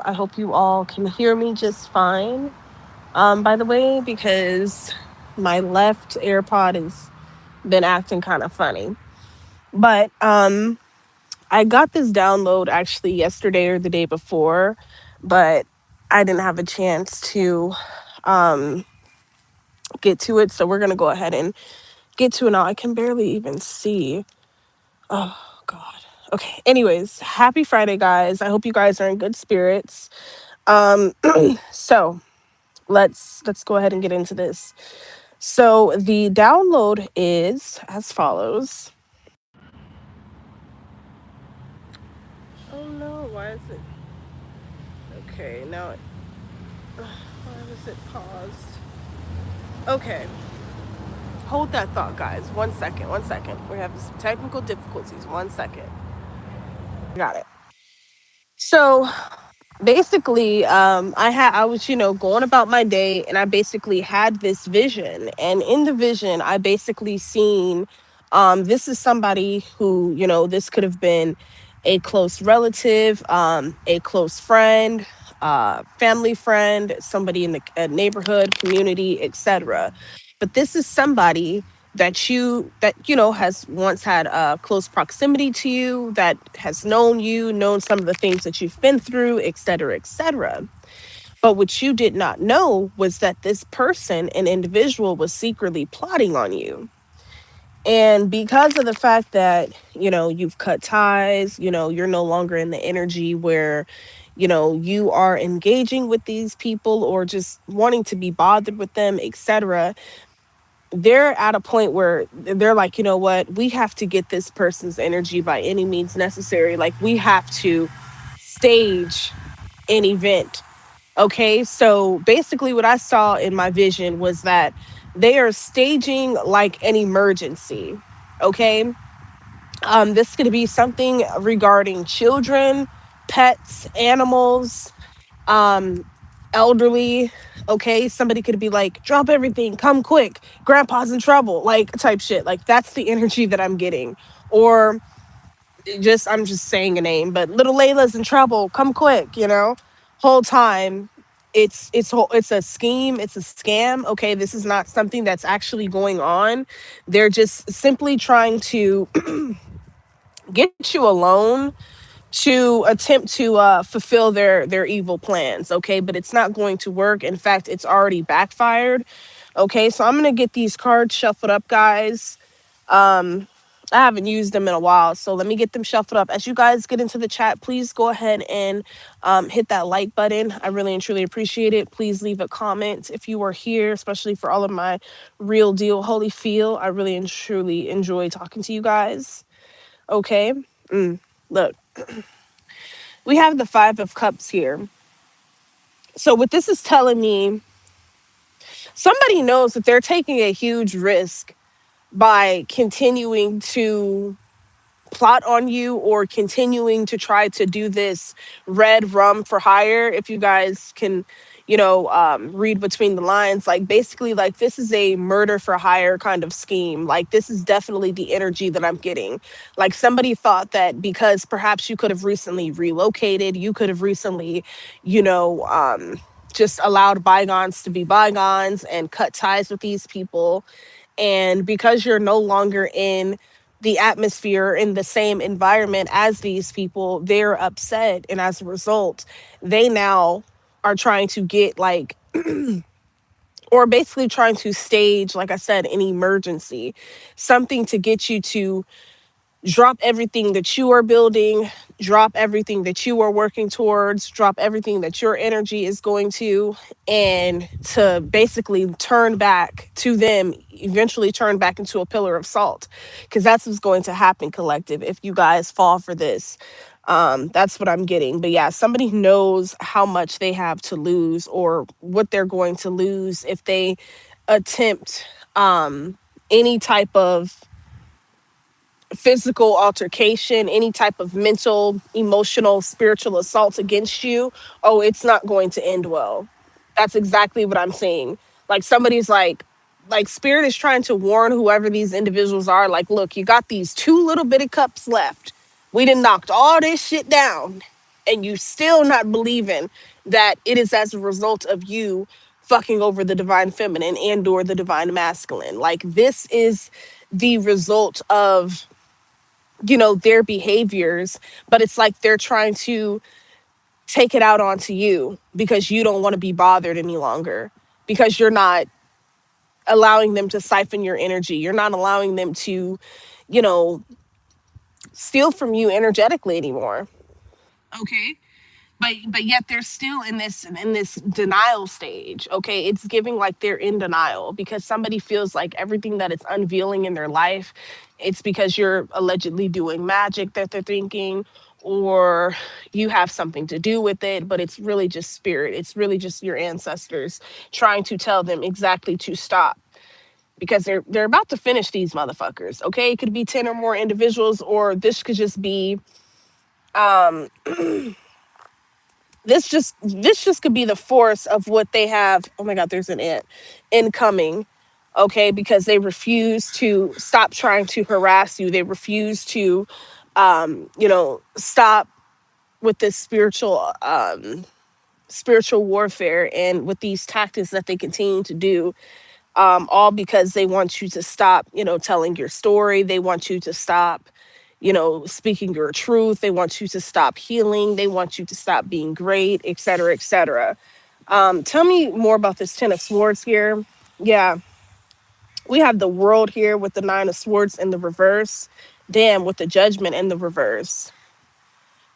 I hope you all can hear me just fine. By the way, because my left AirPod has been acting kind of funny. But I got this download actually yesterday or the day before, but I didn't have a chance to um, get to it. So we're going to go ahead and get to it now. I can barely even see. Oh, God. Okay. Anyways, happy Friday, guys. I hope you guys are in good spirits. Um, so let's go ahead and get into this. So the download is as follows. Oh no, why is it? Okay, now why was it paused? Okay, hold that thought, guys. 1 second, 1 second. We're having some technical difficulties. 1 second. Got it. So basically, I was, going about my day, and I basically had this vision, and in the vision I basically seen, this is somebody who, this could have been a close relative, a close friend, family friend, somebody in the neighborhood community, etc. But this is somebody that has once had close proximity to you, that has known some of the things that you've been through, etc., etc. But what you did not know was that this person, an individual, was secretly plotting on you. And because of the fact that, you've cut ties, you're no longer in the energy where, you are engaging with these people or just wanting to be bothered with them, etc., they're at a point where they're like, you know what, we have to get this person's energy by any means necessary. Like, we have to stage an event. Okay, so basically what I saw in my vision was that they are staging like an emergency. Okay, this could be something regarding children, pets, animals, um elderly. Okay, somebody could be like, drop everything, come quick, grandpa's in trouble, like, type shit. Like, that's the energy that I'm getting. Or just, I'm just saying a name, but little Layla's in trouble, come quick. Whole time it's a scheme, it's a scam. Okay, this is not something that's actually going on. They're just simply trying to get you alone to attempt to fulfill their evil plans. Okay, but it's not going to work. In fact, it's already backfired. Okay, so I'm gonna get these cards shuffled up, guys. I haven't used them in a while, so let me get them shuffled up. As you guys get into the chat, please go ahead and hit that like button. I really and truly appreciate it. Please leave a comment if you are here, especially for all of my real deal holy feel. I really and truly enjoy talking to you guys. Okay, look, we have the Five of Cups here. So what this is telling me, somebody knows that they're taking a huge risk by continuing to plot on you or continuing to try to do this red rum for hire. If you guys can, read between the lines, like, basically, like, this is a murder for hire kind of scheme. Like, this is definitely the energy that I'm getting. Like, somebody thought that because perhaps you could have recently relocated, you could have recently, you know just allowed bygones to be bygones and cut ties with these people. And because you're no longer in the atmosphere, in the same environment as these people, they're upset. And as a result, they now are trying to get, like, or basically trying to stage, like I said, an emergency, something to get you to drop everything that you are building, drop everything that you are working towards, drop everything that your energy is going to, and to basically turn back to them, eventually turn back into a pillar of salt. Because that's what's going to happen, collective, if you guys fall for this. That's what I'm getting. But yeah, somebody knows how much they have to lose or what they're going to lose if they attempt any type of physical altercation, any type of mental, emotional, spiritual assault against you. Oh, it's not going to end well. That's exactly what I'm saying. Like, somebody's like spirit is trying to warn whoever these individuals are, like, look, you got these two little bitty cups left. We done knocked all this shit down. and you still not believing that it is as a result of you fucking over the divine feminine and or the divine masculine. Like, this is the result of, their behaviors, but it's like they're trying to take it out onto you because you don't want to be bothered any longer, because you're not allowing them to siphon your energy. You're not allowing them to, you know, steal from you energetically anymore. Okay. But yet they're still in this denial stage. Okay, it's giving like they're in denial because somebody feels like everything that is unveiling in their life, it's because you're allegedly doing magic that they're thinking, or you have something to do with it, but it's really just spirit. It's really just your ancestors trying to tell them exactly to stop, because they're about to finish these motherfuckers. Okay, it could be 10 or more individuals, or this could just be um this just could be the force of what they have. Oh my god, there's an ant incoming. Okay, because they refuse to stop trying to harass you. They refuse to stop with this spiritual warfare and with these tactics that they continue to do, all because they want you to stop, telling your story. They want you to stop, speaking your truth. They want you to stop healing. They want you to stop being great, et cetera, et cetera. Tell me more about this Ten of Swords here. Yeah, we have the World here with the Nine of Swords in the reverse. Damn, with the Judgment in the reverse.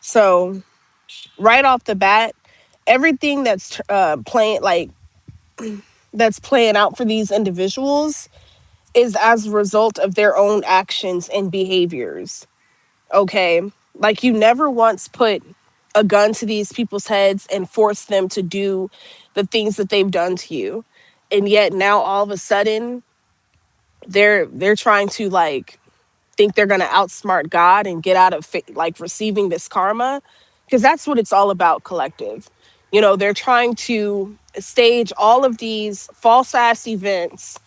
So right off the bat, everything that's playing out for these individuals is as a result of their own actions and behaviors. Okay, like, you never once put a gun to these people's heads and forced them to do the things that they've done to you, and yet now all of a sudden they're trying to, like, think they're gonna outsmart God and get out of like receiving this karma, because that's what it's all about, collective. They're trying to stage all of these false ass events,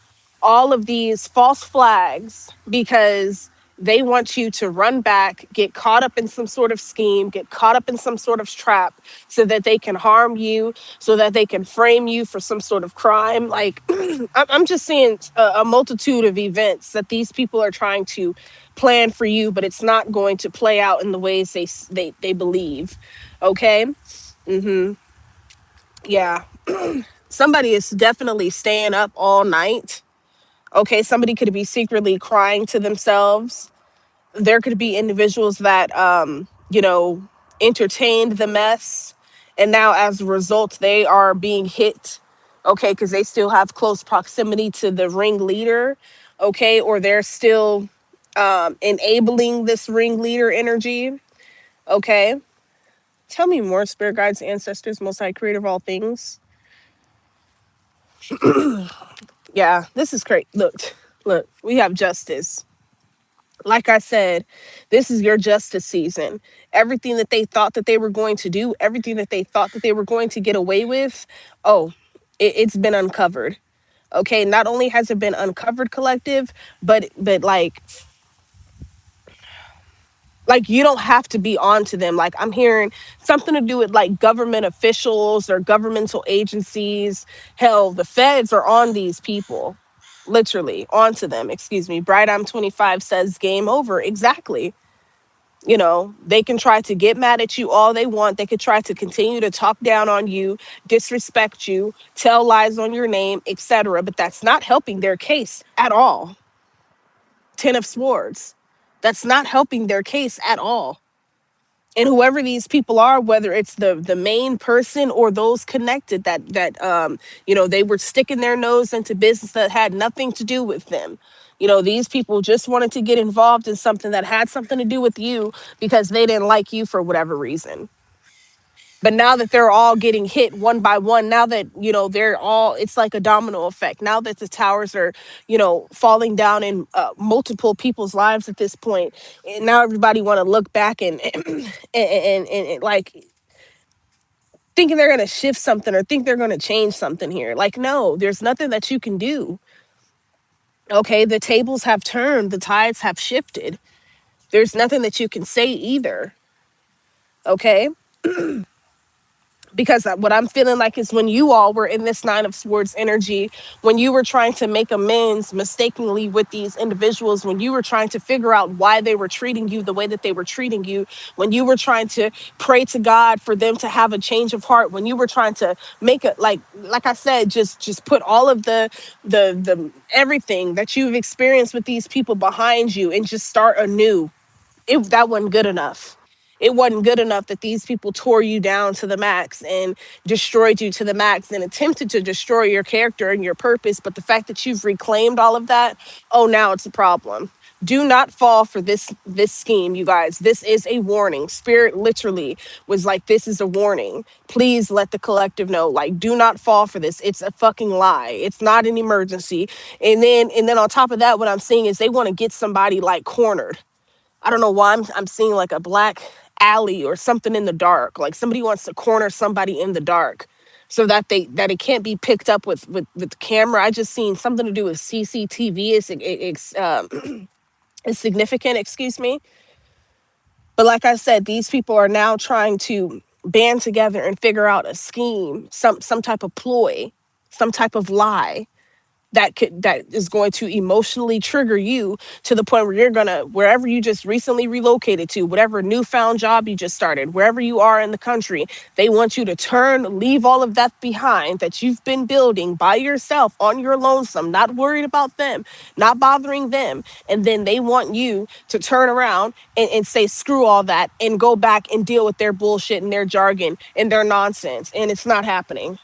all of these false flags, because they want you to run back, get caught up in some sort of scheme, get caught up in some sort of trap, so that they can harm you, so that they can frame you for some sort of crime. Like, I'm just seeing a multitude of events that these people are trying to plan for you, but it's not going to play out in the ways they believe. Okay. Yeah. Somebody is definitely staying up all night. Okay, somebody could be secretly crying to themselves. There could be individuals that entertained the mess, and now as a result they are being hit. Okay, because they still have close proximity to the ringleader. Okay, or they're still enabling this ringleader energy. Okay, tell me more, spirit guides, ancestors, most high creator of all things. Yeah, this is great. Look, we have justice. Like I said, this is your justice season. Everything that they thought that they were going to do, everything that they thought that they were going to get away with, oh, it's been uncovered. Okay, not only has it been uncovered, collective, but like you don't have to be on to them. Like, I'm hearing something to do with like government officials or governmental agencies. Hell, the feds are on these people, literally onto them. Excuse me. Bright I'm 25 says game over. Exactly. They can try to get mad at you all they want. They could try to continue to talk down on you, disrespect you, tell lies on your name, etc., but that's not helping their case at all. Ten of Swords, that's not helping their case at all. And whoever these people are, whether it's the main person or those connected, that they were sticking their nose into business that had nothing to do with them. These people just wanted to get involved in something that had something to do with you because they didn't like you for whatever reason. But now that they're all getting hit one by one, now that, they're all, it's like a domino effect. Now that the towers are, falling down in multiple people's lives at this point, and now everybody want to look back and like thinking they're going to shift something or think they're going to change something here. Like, no, there's nothing that you can do. Okay, the tables have turned, the tides have shifted. There's nothing that you can say either. Okay. Because what I'm feeling like is when you all were in this Nine of Swords energy, when you were trying to make amends mistakenly with these individuals, when you were trying to figure out why they were treating you the way that they were treating you, when you were trying to pray to God for them to have a change of heart, when you were trying to make it like I said, just put all of the everything that you've experienced with these people behind you and just start anew, that wasn't good enough. It wasn't good enough that these people tore you down to the max and destroyed you to the max and attempted to destroy your character and your purpose. But the fact that you've reclaimed all of that, oh, now it's a problem. Do not fall for this scheme, you guys. This is a warning. Spirit literally was like, this is a warning. Please let the collective know. Like, do not fall for this. It's a fucking lie. It's not an emergency. And then on top of that, what I'm seeing is they want to get somebody like cornered. I don't know why I'm seeing like a black alley or something in the dark. Like somebody wants to corner somebody in the dark so that it can't be picked up with the camera. I just seen something to do with CCTV. It's significant, excuse me. But like I said, these people are now trying to band together and figure out a scheme, some type of ploy, some type of lie that is going to emotionally trigger you to the point where you're gonna, wherever you just recently relocated to, whatever newfound job you just started, wherever you are in the country, they want you to leave all of that behind that you've been building by yourself on your lonesome, not worried about them, not bothering them. And then they want you to turn around and say screw all that and go back and deal with their bullshit and their jargon and their nonsense. And it's not happening.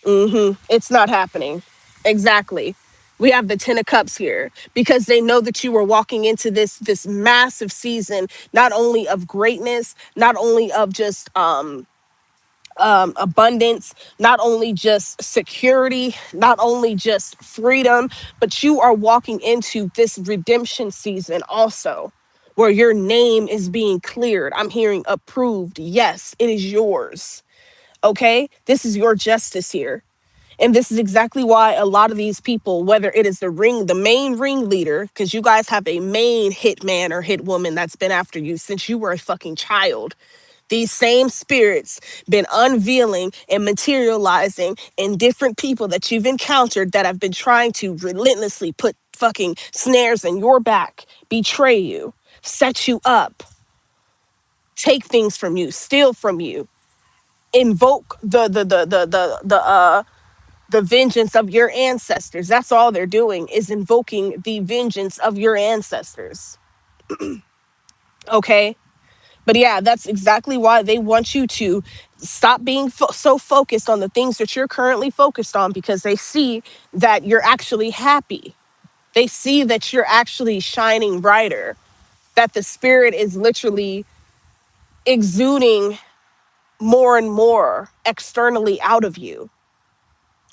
It's not happening. Exactly. We have the Ten of Cups here because they know that you were walking into this massive season, not only of greatness, not only of just abundance, not only just security, not only just freedom, but you are walking into this redemption season also, where your name is being cleared. I'm hearing approved. Yes, it is yours. Okay, this is your justice here. And this is exactly why a lot of these people, whether it is the main ringleader, because you guys have a main hit man or hit woman that's been after you since you were a fucking child. These same spirits been unveiling and materializing in different people that you've encountered that have been trying to relentlessly put fucking snares in your back, betray you, set you up, take things from you, steal from you, invoke the vengeance of your ancestors. That's all they're doing, is invoking the vengeance of your ancestors. Okay? But yeah, that's exactly why they want you to stop being so focused on the things that you're currently focused on, because they see that you're actually happy. They see that you're actually shining brighter, that the spirit is literally exuding more and more externally out of you.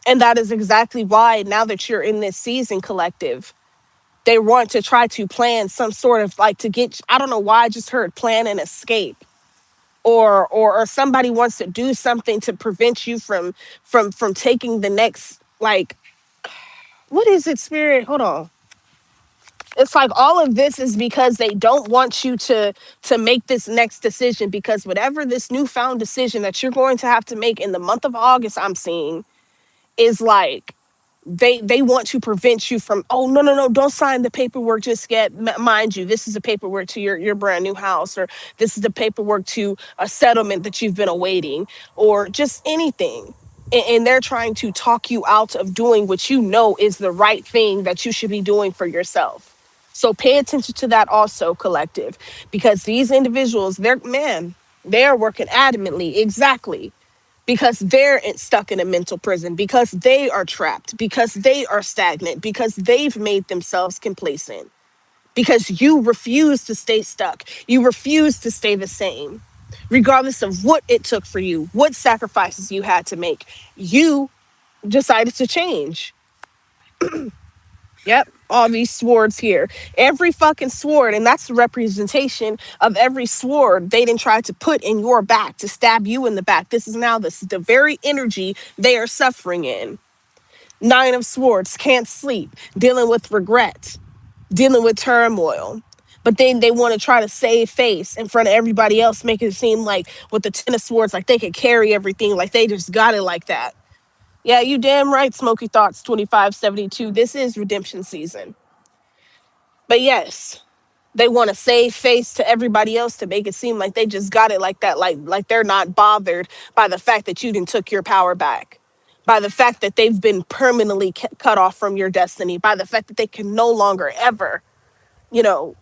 And that is exactly why now that you're in this season, collective, they want to try to plan some sort of like to get, I don't know why I just heard plan and escape, or somebody wants to do something to prevent you from taking the next, like, what is it, spirit? Hold on. It's like all of this is because they don't want you to make this next decision, because whatever this newfound decision that you're going to have to make in the month of August, I'm seeing, is like they want to prevent you from, oh, no, don't sign the paperwork just yet. Mind you, this is the paperwork to your brand new house, or this is the paperwork to a settlement that you've been awaiting, or just anything. And they're trying to talk you out of doing what you know is the right thing that you should be doing for yourself. So pay attention to that also, collective, because these individuals, they are working adamantly, exactly, because they're stuck in a mental prison, because they are trapped, because they are stagnant, because they've made themselves complacent, because you refuse to stay stuck. You refuse to stay the same, regardless of what it took for you, what sacrifices you had to make. You decided to change. Yep, all these swords here. Every fucking sword, and that's the representation of every sword they didn't try to put in your back to stab you in the back. This is now the very energy they are suffering in. Nine of Swords, can't sleep, dealing with regret, dealing with turmoil. But then they want to try to save face in front of everybody else, make it seem like with the Ten of Swords, like they could carry everything, like they just got it like that. Yeah, you damn right, Smoky Thoughts 2572. This is redemption season. But yes, they want to save face to everybody else to make it seem like they just got it like that, like they're not bothered by the fact that you didn't took your power back, by the fact that they've been permanently cut off from your destiny, by the fact that they can no longer ever, you know,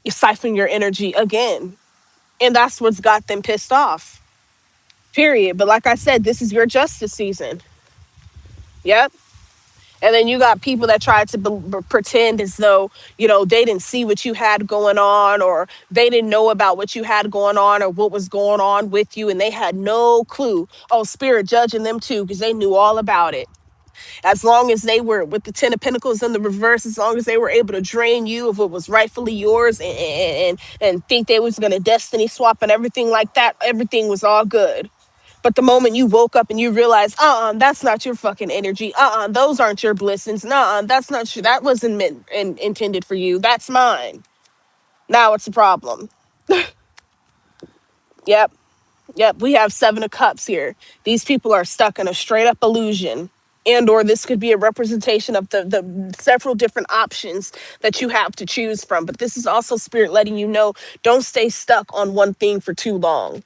siphon your energy again. And that's what's got them pissed off. Period. But like I said, this is your justice season. Yep. And then you got people that try to pretend as though, they didn't see what you had going on, or they didn't know about what you had going on or what was going on with you. And they had no clue. Oh, Spirit judging them too, because they knew all about it. As long as they were with the Ten of Pentacles in the reverse, as long as they were able to drain you of what was rightfully yours, and think they was going to destiny swap and everything like that, everything was all good. But the moment you woke up and you realize, that's not your fucking energy. Those aren't your blessings. That's not that wasn't meant and intended for you. That's mine. Now it's a problem. Yep. Yep. We have Seven of Cups here. These people are stuck in a straight up illusion. And or this could be a representation of the several different options that you have to choose from. But this is also Spirit letting you know, don't stay stuck on one thing for too long.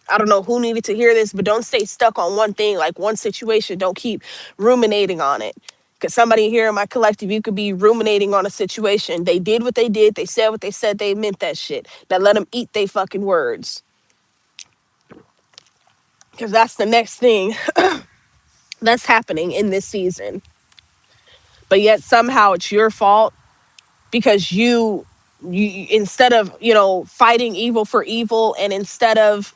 I don't know who needed to hear this, but don't stay stuck on one thing, like one situation. Don't keep ruminating on it. Because somebody here in my collective, you could be ruminating on a situation. They did what they did. They said what they said. They meant that shit. Now let them eat they fucking words. Because that's the next thing that's happening in this season. But yet somehow it's your fault because you instead of, fighting evil for evil, and instead of,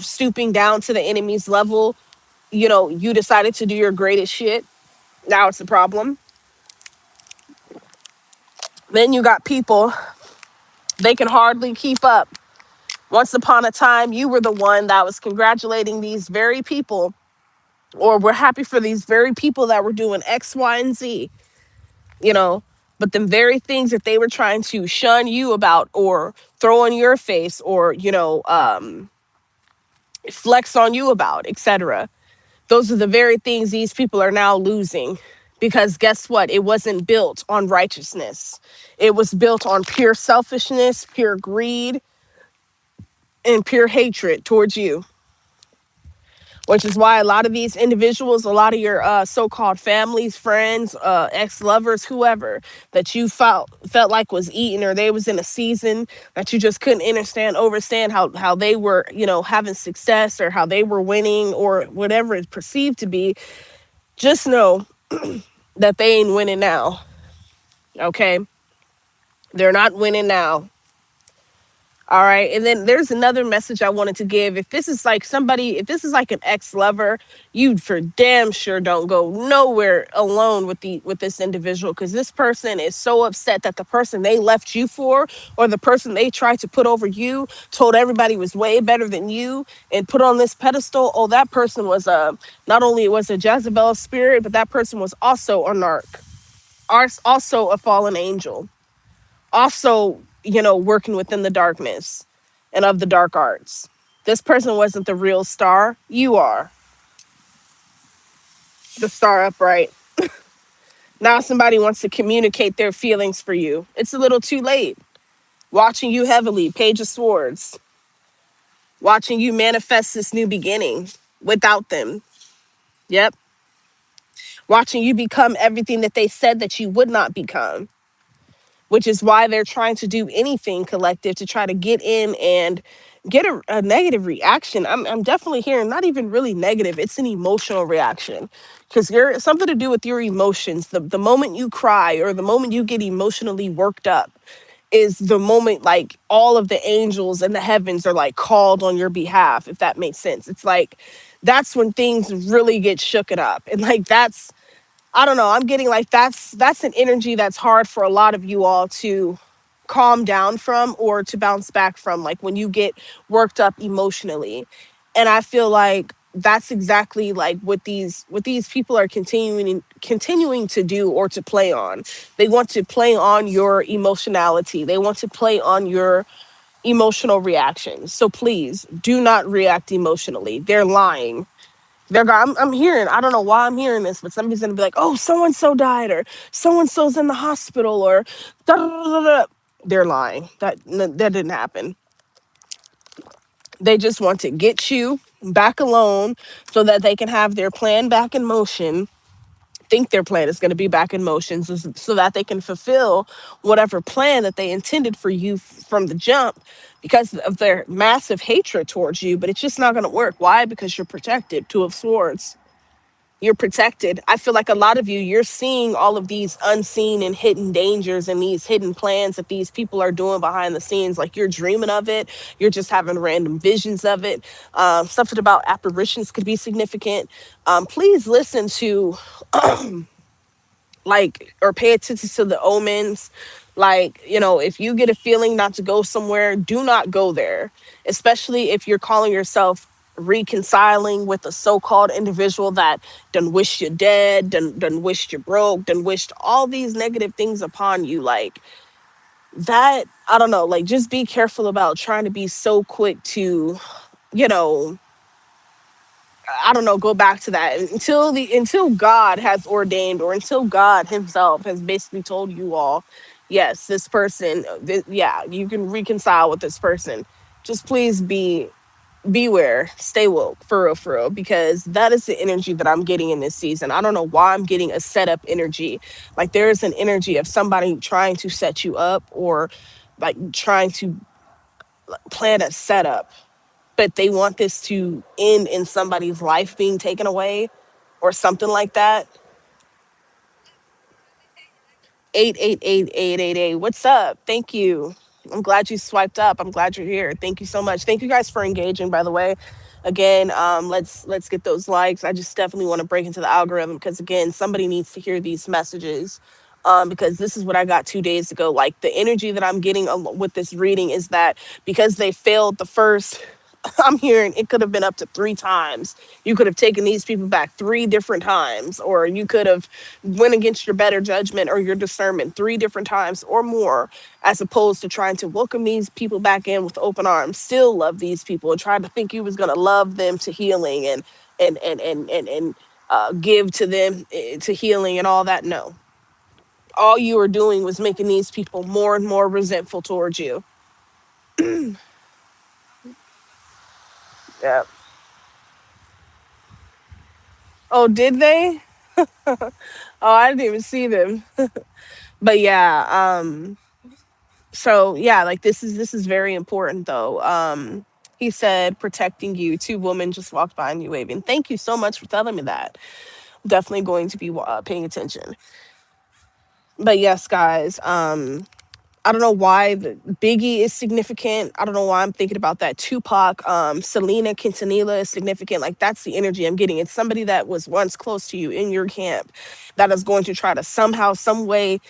stooping down to the enemy's level, you decided to do your greatest shit. Now it's a problem. Then you got people, they can hardly keep up. Once upon a time, you were the one that was congratulating these very people, or were happy for these very people that were doing X, Y, and Z, but the very things that they were trying to shun you about, or throw in your face, or, flex on you about, etc. Those are the very things these people are now losing, because guess what? It wasn't built on righteousness. It was built on pure selfishness, pure greed, and pure hatred towards you. Which is why a lot of these individuals, a lot of your so-called families, friends, ex-lovers, whoever that you felt like was eating, or they was in a season that you just couldn't understand how they were, having success, or how they were winning, or whatever it's perceived to be. Just know that they ain't winning now. Okay? They're not winning now. All right. And then there's another message I wanted to give. If this is like an ex-lover, you for damn sure don't go nowhere alone with this individual, because this person is so upset that the person they left you for, or the person they tried to put over you, told everybody was way better than you, and put on this pedestal. Oh, that person was not only was a Jezebel spirit, but that person was also a narc, also a fallen angel, also, working within the darkness and of the dark arts. This person wasn't the real star. You are the star upright. Now somebody wants to communicate their feelings for you. It's a little too late. Watching you heavily, Page of Swords. Watching you manifest this new beginning without them. Yep. Watching you become everything that they said that you would not become. Which is why they're trying to do anything, collective, to try to get in and get a negative reaction. I'm definitely hearing not even really negative. It's an emotional reaction, because you're something to do with your emotions. The moment you cry, or the moment you get emotionally worked up, is the moment like all of the angels and the heavens are like called on your behalf, if that makes sense. It's like that's when things really get shooken up. And like that's, I don't know, I'm getting like that's an energy that's hard for a lot of you all to calm down from, or to bounce back from, like when you get worked up emotionally. And I feel like that's exactly like what these people are continuing to do or to play on. They want to play on your emotionality. They want to play on your emotional reactions. So please do not react emotionally. They're lying. I'm hearing, I don't know why I'm hearing this, but somebody's gonna be like, oh, so and so died, or so and so's in the hospital, or da, da, da, da, da. They're lying. That didn't happen. They just want to get you back alone so that they can have their plan back in motion, think their plan is going to be back in motion, so that they can fulfill whatever plan that they intended for you from the jump, because of their massive hatred towards you. But it's just not going to work. Why? Because you're protected. Two of Swords. You're protected. I feel like a lot of you, you're seeing all of these unseen and hidden dangers and these hidden plans that these people are doing behind the scenes. Like, you're dreaming of it. You're just having random visions of it. Something about apparitions could be significant. Please listen to like, or pay attention to the omens. Like, if you get a feeling not to go somewhere, do not go there, especially if you're calling yourself reconciling with a so-called individual that done wished you dead, done wished you broke, done wished all these negative things upon you. Like, that, I don't know, like, just be careful about trying to be so quick to, you know I don't know, go back to that until God has ordained, or until God himself has basically told you all, yes, this person, yeah, you can reconcile with this person. Just please beware, stay woke, for real, because that is the energy that I'm getting in this season. I don't know why I'm getting a setup energy. Like, there is an energy of somebody trying to set you up, or like trying to plan a setup, but they want this to end in somebody's life being taken away or something like that. 888-888. What's up? Thank you. I'm glad you swiped up. I'm glad you're here. Thank you so much. Thank you guys for engaging, by the way. Again, let's get those likes. I just definitely want to break into the algorithm, because again, somebody needs to hear these messages. Because this is what I got 2 days ago. Like, the energy that I'm getting with this reading is that because they failed the first, I'm hearing it could have been up to 3 times. You could have taken these people back 3 different times, or you could have went against your better judgment or your discernment 3 different times or more, as opposed to trying to welcome these people back in with open arms, still love these people, and trying to think you was going to love them to healing, and give to them to healing and all that. No, all you were doing was making these people more and more resentful towards you. Yeah. Oh, did they? Oh, I didn't even see them. But yeah, so yeah, like, this is very important though. He said protecting you. 2 women just walked by and you waving. Thank you so much for telling me that. Definitely going to be paying attention. But yes, guys, I don't know why the Biggie is significant. I don't know why I'm thinking about that. Tupac, Selena Quintanilla is significant. Like, that's the energy I'm getting. It's somebody that was once close to you in your camp that is going to try to somehow, some way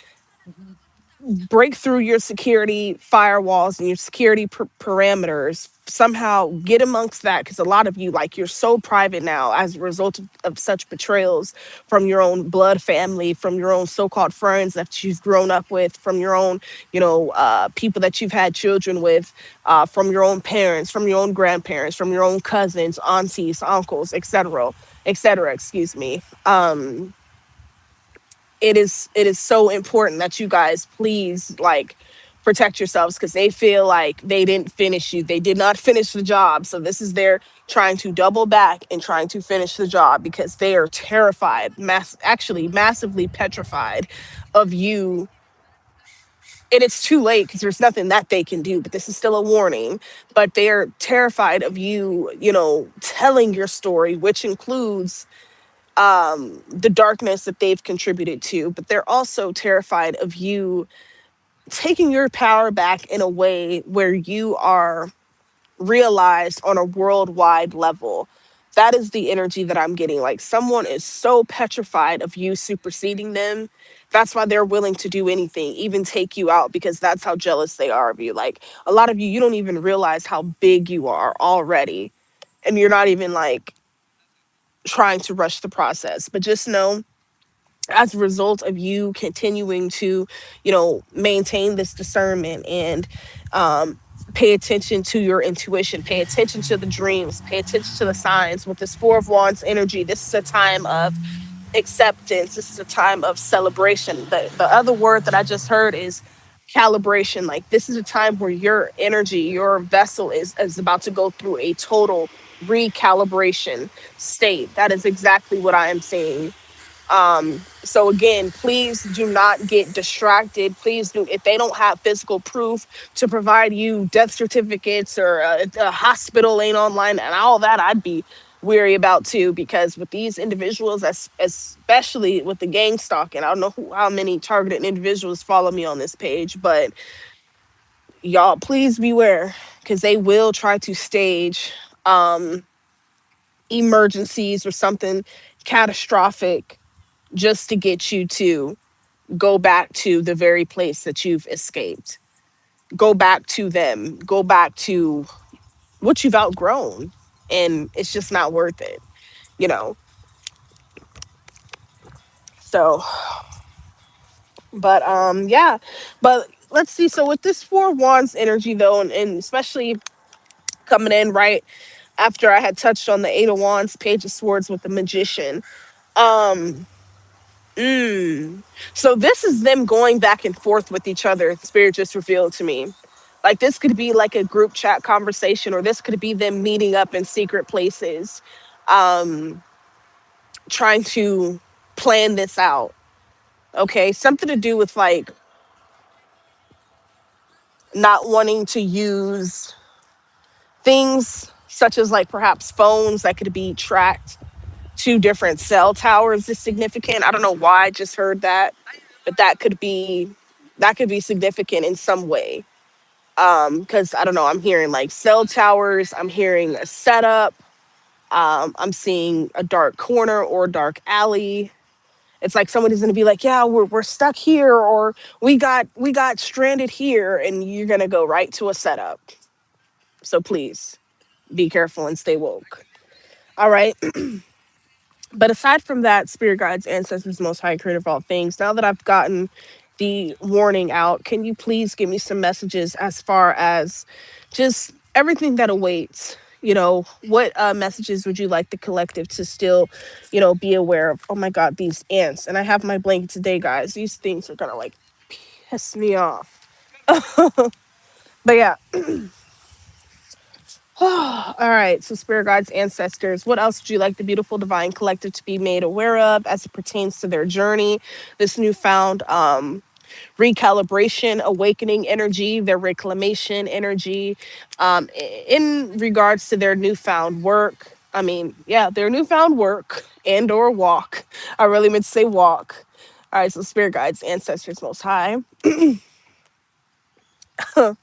break through your security firewalls and your security parameters, somehow get amongst that, because a lot of you, like, you're so private now as a result of such betrayals from your own blood family, from your own so-called friends that you've grown up with, from your own, people that you've had children with, from your own parents, from your own grandparents, from your own cousins, aunties, uncles, etc., etc., excuse me. It is so important that you guys please, like, protect yourselves, because they feel like they didn't finish you. They did not finish the job. So this is their trying to double back and trying to finish the job, because they are terrified, actually massively petrified of you. And it's too late, because there's nothing that they can do, but this is still a warning. But they're terrified of you, telling your story, which includes the darkness that they've contributed to, but they're also terrified of you taking your power back in a way where you are realized on a worldwide level. That is the energy that I'm getting. Like, someone is so petrified of you superseding them. That's why they're willing to do anything, even take you out, because that's how jealous they are of you. Like, a lot of you, you don't even realize how big you are already. And you're not even like trying to rush the process. But just know, as a result of you continuing to, maintain this discernment and pay attention to your intuition, pay attention to the dreams, pay attention to the signs. With this Four of Wands energy, this is a time of acceptance. This is a time of celebration. The other word that I just heard is calibration. Like, this is a time where your energy, your vessel is about to go through a total recalibration state. That is exactly what I am seeing. So again, please do not get distracted. Please do, if they don't have physical proof to provide you death certificates, or a hospital ain't online and all that, I'd be weary about too, because with these individuals, especially with the gang stalking, I don't know how many targeted individuals follow me on this page, but y'all, please beware, because they will try to stage emergencies or something catastrophic just to get you to go back to the very place that you've escaped. Go back to them. Go back to what you've outgrown. And it's just not worth it, you know? So, but yeah. But let's see. So with this Four of Wands energy though, and especially coming in right after I had touched on the Eight of Wands, Page of Swords with the Magician. Um, So this is them going back and forth with each other. Spirit just revealed to me. Like, this could be like a group chat conversation, or this could be them meeting up in secret places, um, trying to plan this out. Okay, something to do with like not wanting to use things such as like perhaps phones that could be tracked to different cell towers is significant. I don't know why I just heard that, but that could be significant in some way. Because I don't know, I'm hearing like cell towers, I'm hearing a setup, I'm seeing a dark corner or dark alley. It's like somebody's gonna be like, yeah, we're stuck here, or we got stranded here, and you're gonna go right to a setup. So please be careful and stay woke. All right. But aside from that, spirit guides, ancestors, most high, creator of all things, now that I've gotten the warning out, can you please give me some messages as far as just everything that awaits? What messages would you like the collective to still, be aware of? Oh my God, these ants. And I have my blanket today, guys. These things are gonna like piss me off. But yeah. All right. So, spirit guides, ancestors, what else would you like the beautiful divine collective to be made aware of as it pertains to their journey, this newfound recalibration, awakening energy, their reclamation energy, in regards to their newfound work? I mean, yeah, their newfound work and or walk. I really meant to say walk. All right. So, spirit guides, ancestors, most high.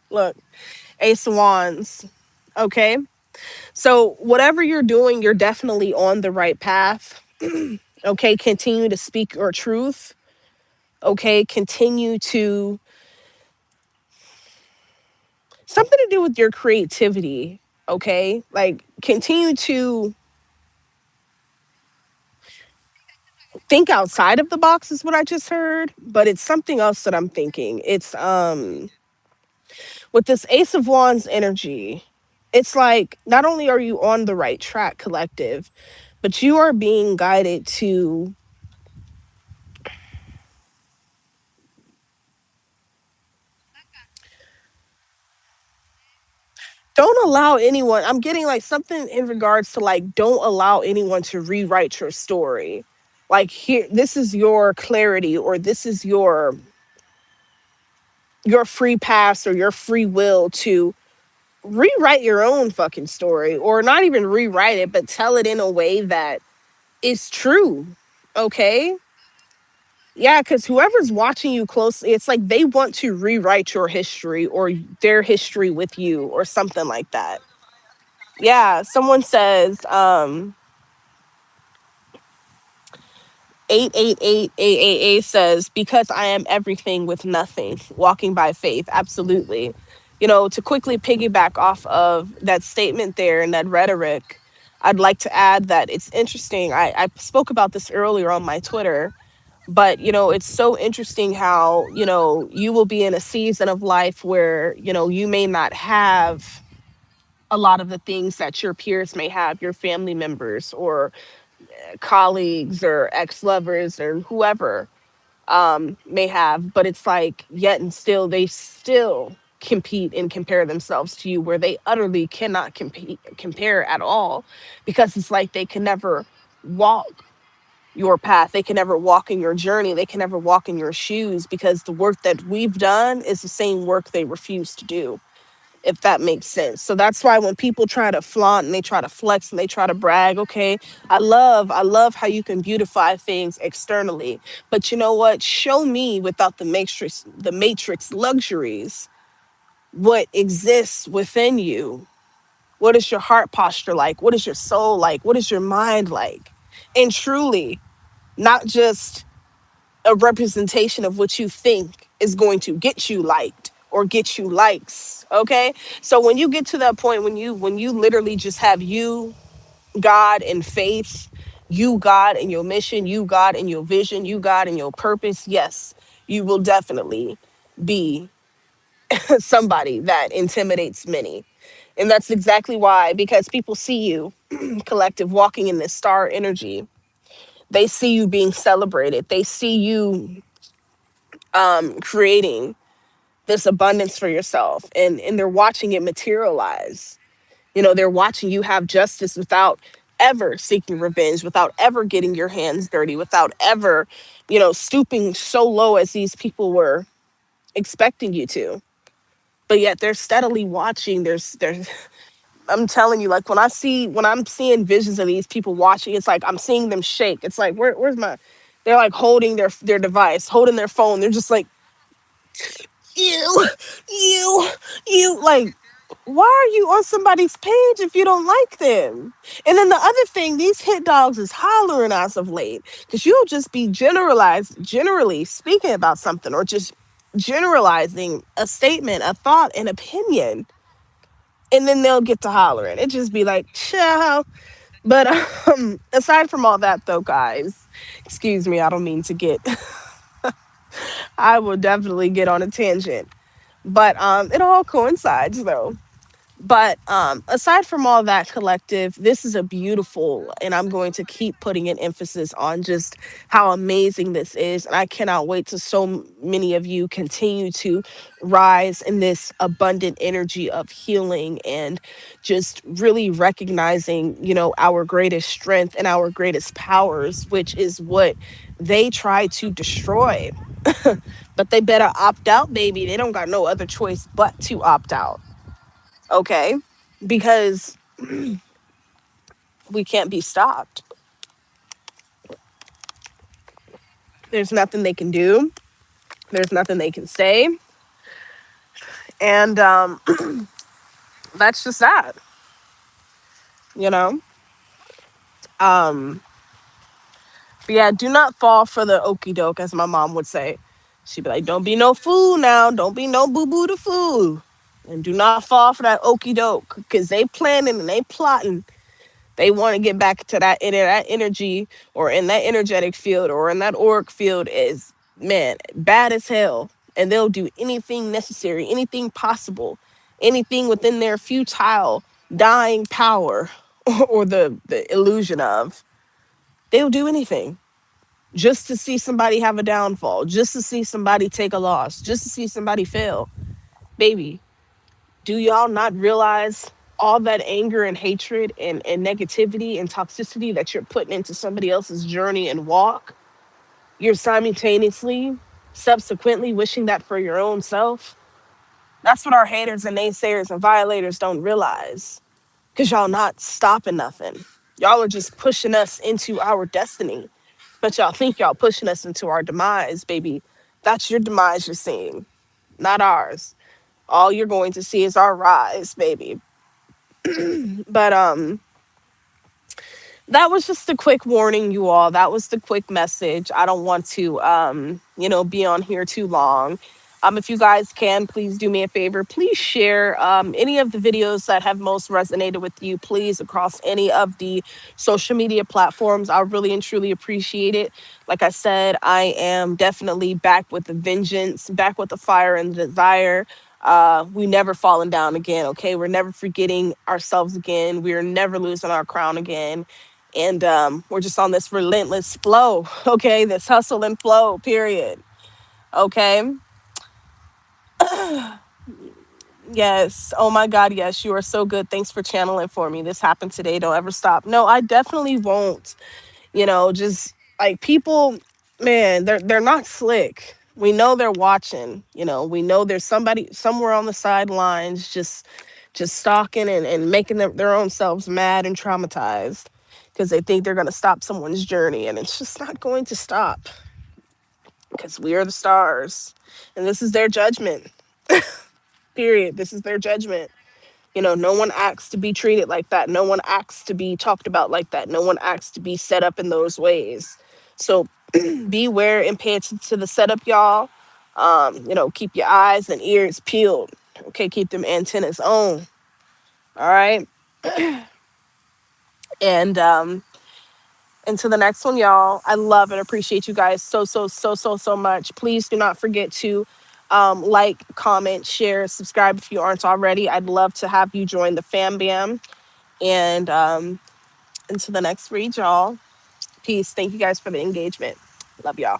Look, Ace of Wands. Okay. So, whatever you're doing, you're definitely on the right path. Okay. Continue to speak your truth. Okay. Continue to, something to do with your creativity. Okay. Like, continue to think outside of the box, is what I just heard. But it's something else that I'm thinking. It's, with this Ace of Wands energy, it's like not only are you on the right track, collective, but you are being guided to don't allow anyone, I'm getting like something in regards to like, don't allow anyone to rewrite your story. Like, here, this is your clarity, or this is your free pass or your free will to rewrite your own fucking story, or not even rewrite it, but tell it in a way that is true. Okay. Yeah, because whoever's watching you closely, it's like they want to rewrite your history or their history with you or something like that. Yeah, someone says 888 says, because I am everything with nothing, walking by faith. Absolutely. To quickly piggyback off of that statement there and that rhetoric, I'd like to add that it's interesting. I spoke about this earlier on my Twitter, but it's so interesting how you will be in a season of life where you may not have a lot of the things that your peers may have, your family members or colleagues or ex-lovers or whoever may have, but it's like yet and still they still compete and compare themselves to you, where they utterly cannot compare at all, because it's like they can never walk your path, they can never walk in your journey, they can never walk in your shoes, because the work that we've done is the same work they refuse to do, if that makes sense. So that's why when people try to flaunt and they try to flex and they try to brag, okay, I love how you can beautify things externally, but you know what? Show me without the matrix luxuries what exists within you. What is your heart posture like? What is your soul like? What is your mind like? And truly, not just a representation of what you think is going to get you liked or get you likes. Okay, so when you get to that point, when you literally just have you, God, and faith, you, God, and your mission, you, God, and your vision, you, God, and your purpose, yes, you will definitely be somebody that intimidates many. And that's exactly why, because people see you, collective, walking in this star energy. They see you being celebrated, they see you creating this abundance for yourself, and they're watching it materialize. They're watching you have justice without ever seeking revenge, without ever getting your hands dirty, without ever stooping so low as these people were expecting you to. But yet they're steadily watching. There's I'm telling you, like when I'm seeing visions of these people watching, it's like I'm seeing them shake. It's like where's my, they're like holding their device, holding their phone, they're just like, you, you, like, why are you on somebody's page if you don't like them? And then the other thing, these hit dogs is hollering as of late, because you'll just be generally speaking about something, or just generalizing a statement, a thought, an opinion, and then they'll get to hollering. It just be like, ciao. But aside from all that, though, guys, excuse me, I don't mean to get. I will definitely get on a tangent, but it all coincides though. But aside from all that, collective, this is a beautiful, and I'm going to keep putting an emphasis on just how amazing this is. And I cannot wait to so many of you continue to rise in this abundant energy of healing, and just really recognizing, our greatest strength and our greatest powers, which is what they try to destroy. But they better opt out, baby. They don't got no other choice but to opt out. Okay, because we can't be stopped. There's nothing they can do, there's nothing they can say, and that's just that, you know. um but yeah, do not fall for the okey doke, as my mom would say. She'd be like, don't be no fool now, don't be no boo-boo the fool, and do not fall for that okey doke, because they planning and they plotting. They want to get back to that energy, or in that energetic field, or in that auric field, is, man, bad as hell. And they'll do anything necessary, anything possible, anything within their futile, dying power, or the illusion of. They'll do anything just to see somebody have a downfall, just to see somebody take a loss, just to see somebody fail. Baby, do y'all not realize all that anger and hatred and negativity and toxicity that you're putting into somebody else's journey and walk? You're simultaneously, subsequently wishing that for your own self. That's what our haters and naysayers and violators don't realize. Because y'all not stopping nothing. Y'all are just pushing us into our destiny. But y'all think y'all pushing us into our demise, baby. That's your demise you're seeing, not ours. All you're going to see is our rise, baby. But that was just a quick warning, you all. That was the quick message. I don't want to be on here too long. If you guys can, please do me a favor. Please share any of the videos that have most resonated with you, please, across any of the social media platforms. I really and truly appreciate it. Like I said, I am definitely back with the vengeance, back with the fire and the desire. We never falling down again, okay? We're never forgetting ourselves again. We're never losing our crown again. And we're just on this relentless flow, okay? This hustle and flow, period. Okay. Yes. Oh my God. Yes. You are so good. Thanks for channeling for me. This happened today. Don't ever stop. No, I definitely won't. Just like people, man, they're not slick. We know they're watching. We know there's somebody somewhere on the sidelines just stalking and making their own selves mad and traumatized because they think they're going to stop someone's journey. And it's just not going to stop because we are the stars. And this is their judgment. Period. This is their judgment. No one asks to be treated like that. No one asks to be talked about like that. No one asks to be set up in those ways. So beware and pay attention to the setup, y'all. Keep your eyes and ears peeled. Okay, keep them antennas on. All right. And until the next one, y'all. I love and appreciate you guys so much. Please do not forget to like, comment, share, subscribe if you aren't already. I'd love to have you join the fam bam. And until the next read, y'all. Peace. Thank you guys for the engagement. Love y'all.